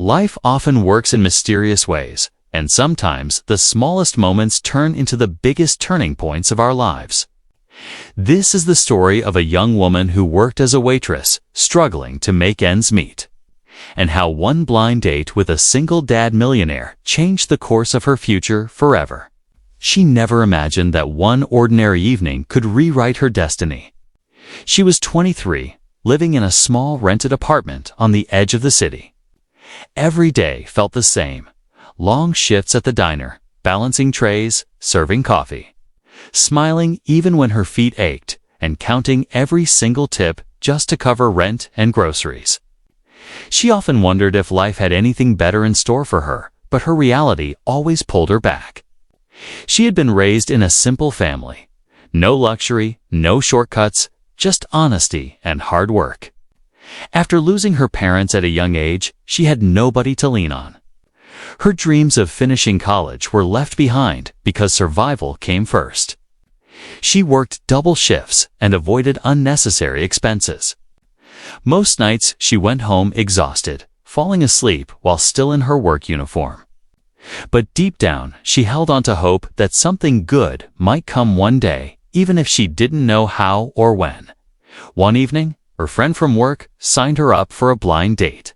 Life often works in mysterious ways, and sometimes the smallest moments turn into the biggest turning points of our lives. This is the story of a young woman who worked as a waitress, struggling to make ends meet, and how one blind date with a single-dad millionaire changed the course of her future forever. She never imagined that one ordinary evening could rewrite her destiny. She was 23, living in a small rented apartment on the edge of the city. Every day felt the same: long shifts at the diner, balancing trays, serving coffee, smiling even when her feet ached, and counting every single tip just to cover rent and groceries. She often wondered if life had anything better in store for her, but her reality always pulled her back. She had been raised in a simple family. No luxury, no shortcuts, just honesty and hard work. After losing her parents at a young age, she had nobody to lean on. Her dreams of finishing college were left behind because survival came first. She worked double shifts and avoided unnecessary expenses. Most nights she went home exhausted, falling asleep while still in her work uniform. But deep down, she held on to hope that something good might come one day, even if she didn't know how or when. One evening, her friend from work signed her up for a blind date.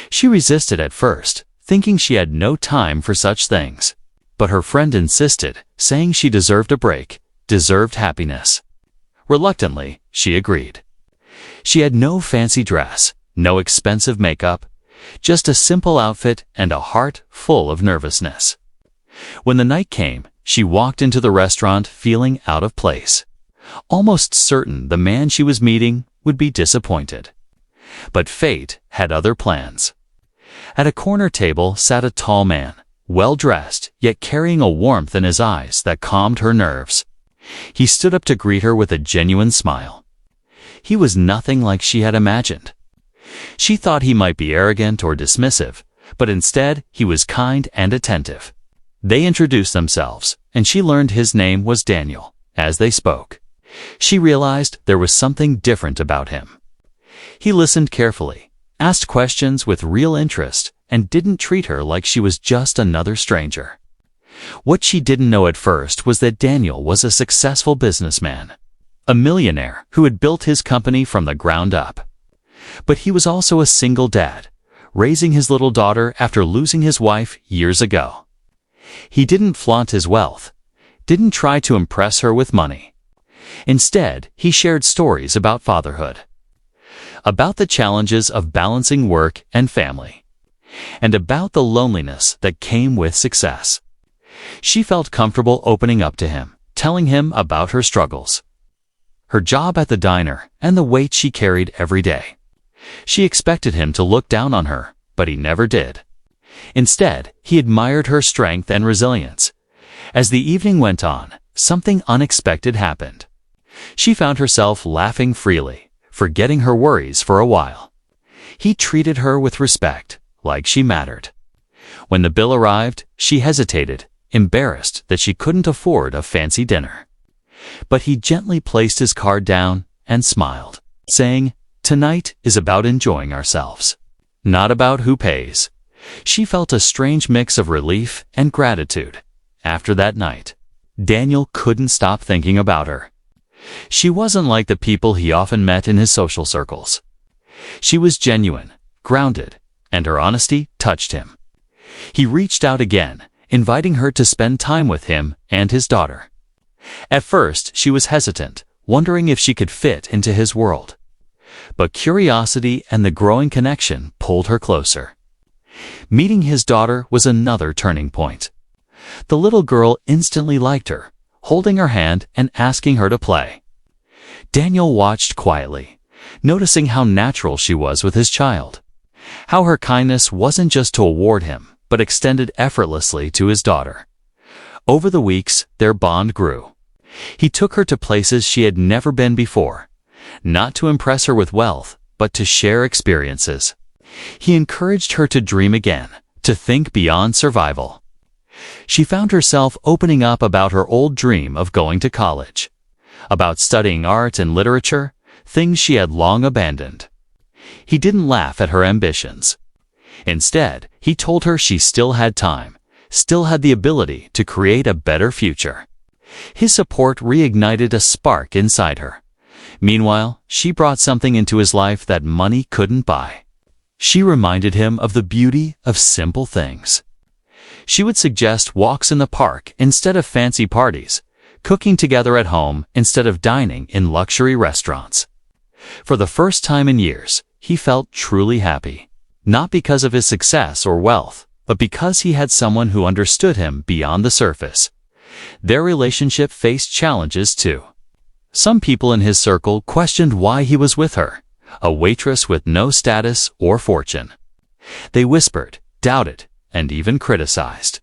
She resisted at first, thinking she had no time for such things. But her friend insisted, saying she deserved a break, deserved happiness. Reluctantly, she agreed. She had no fancy dress, no expensive makeup, just a simple outfit and a heart full of nervousness. When the night came, she walked into the restaurant feeling out of place, almost certain the man she was meeting would be disappointed. But fate had other plans. At a corner table sat a tall man, well-dressed, yet carrying a warmth in his eyes that calmed her nerves. He stood up to greet her with a genuine smile. He was nothing like she had imagined. She thought he might be arrogant or dismissive, but instead he was kind and attentive. They introduced themselves, and she learned his name was Daniel. As they spoke, she realized there was something different about him. He listened carefully, asked questions with real interest, and didn't treat her like she was just another stranger. What she didn't know at first was that Daniel was a successful businessman, a millionaire who had built his company from the ground up. But he was also a single dad, raising his little daughter after losing his wife years ago. He didn't flaunt his wealth, didn't try to impress her with money. Instead, he shared stories about fatherhood, about the challenges of balancing work and family, and about the loneliness that came with success. She felt comfortable opening up to him, telling him about her struggles, her job at the diner, and the weight she carried every day. She expected him to look down on her, but he never did. Instead, he admired her strength and resilience. As the evening went on, something unexpected happened. She found herself laughing freely, forgetting her worries for a while. He treated her with respect, like she mattered. When the bill arrived, she hesitated, embarrassed that she couldn't afford a fancy dinner. But he gently placed his card down and smiled, saying, "Tonight is about enjoying ourselves, not about who pays." She felt a strange mix of relief and gratitude. After that night, Daniel couldn't stop thinking about her. She wasn't like the people he often met in his social circles. She was genuine, grounded, and her honesty touched him. He reached out again, inviting her to spend time with him and his daughter. At first, she was hesitant, wondering if she could fit into his world. But curiosity and the growing connection pulled her closer. Meeting his daughter was another turning point. The little girl instantly liked her, holding her hand and asking her to play. Daniel watched quietly, noticing how natural she was with his child, how her kindness wasn't just to award him, but extended effortlessly to his daughter. Over the weeks, their bond grew. He took her to places she had never been before, not to impress her with wealth, but to share experiences. He encouraged her to dream again, to think beyond survival. She found herself opening up about her old dream of going to college, about studying art and literature, things she had long abandoned. He didn't laugh at her ambitions. Instead, he told her she still had time, still had the ability to create a better future. His support reignited a spark inside her. Meanwhile, she brought something into his life that money couldn't buy. She reminded him of the beauty of simple things. She would suggest walks in the park instead of fancy parties, cooking together at home instead of dining in luxury restaurants. For the first time in years, he felt truly happy. Not because of his success or wealth, but because he had someone who understood him beyond the surface. Their relationship faced challenges too. Some people in his circle questioned why he was with her, a waitress with no status or fortune. They whispered, doubted, and even criticized.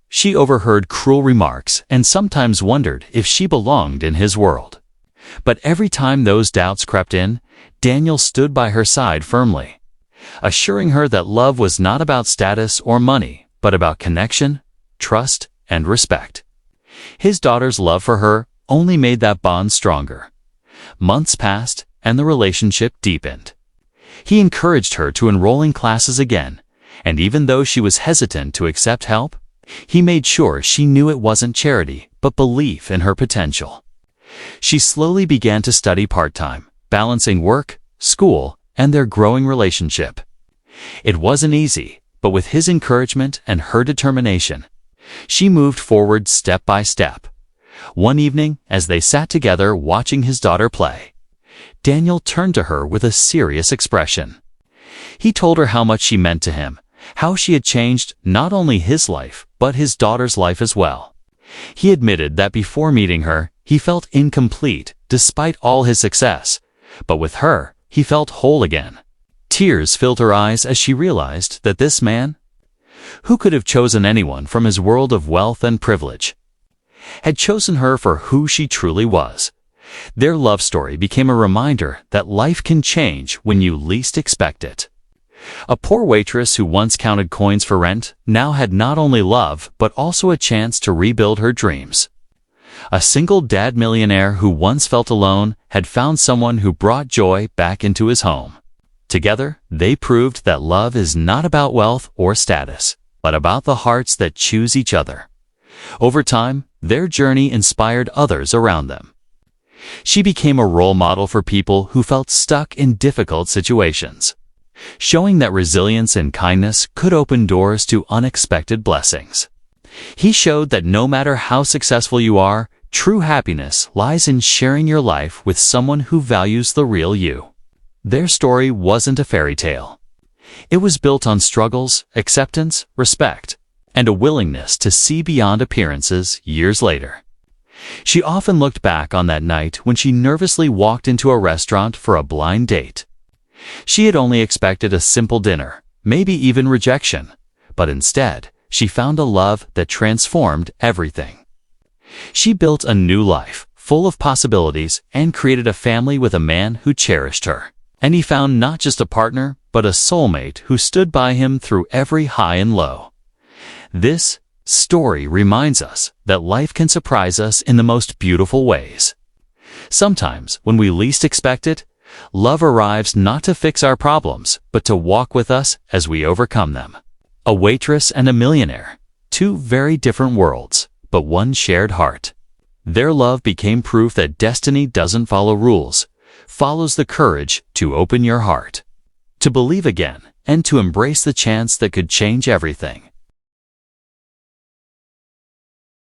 She overheard cruel remarks and sometimes wondered if she belonged in his world. But every time those doubts crept in, Daniel stood by her side firmly, assuring her that love was not about status or money, but about connection, trust, and respect. His daughter's love for her only made that bond stronger. Months passed, and the relationship deepened. He encouraged her to enroll in classes again, and even though she was hesitant to accept help, he made sure she knew it wasn't charity, but belief in her potential. She slowly began to study part-time, balancing work, school, and their growing relationship. It wasn't easy, but with his encouragement and her determination, she moved forward step by step. One evening, as they sat together watching his daughter play, Daniel turned to her with a serious expression. He told her how much she meant to him, how she had changed not only his life, but his daughter's life as well. He admitted that before meeting her, he felt incomplete despite all his success, but with her, he felt whole again. Tears filled her eyes as she realized that this man, who could have chosen anyone from his world of wealth and privilege, had chosen her for who she truly was. Their love story became a reminder that life can change when you least expect it. A poor waitress who once counted coins for rent now had not only love but also a chance to rebuild her dreams. A single dad millionaire who once felt alone had found someone who brought joy back into his home. Together, they proved that love is not about wealth or status, but about the hearts that choose each other. Over time, their journey inspired others around them. She became a role model for people who felt stuck in difficult situations, showing that resilience and kindness could open doors to unexpected blessings. He showed that no matter how successful you are, true happiness lies in sharing your life with someone who values the real you. Their story wasn't a fairy tale. It was built on struggles, acceptance, respect, and a willingness to see beyond appearances years later. She often looked back on that night when she nervously walked into a restaurant for a blind date. She had only expected a simple dinner, maybe even rejection, but instead, she found a love that transformed everything. She built a new life, full of possibilities, and created a family with a man who cherished her. And he found not just a partner, but a soulmate who stood by him through every high and low. This story reminds us that life can surprise us in the most beautiful ways. Sometimes, when we least expect it, love arrives not to fix our problems, but to walk with us as we overcome them. A waitress and a millionaire, two very different worlds, but one shared heart. Their love became proof that destiny doesn't follow rules, follows the courage to open your heart, to believe again, and to embrace the chance that could change everything.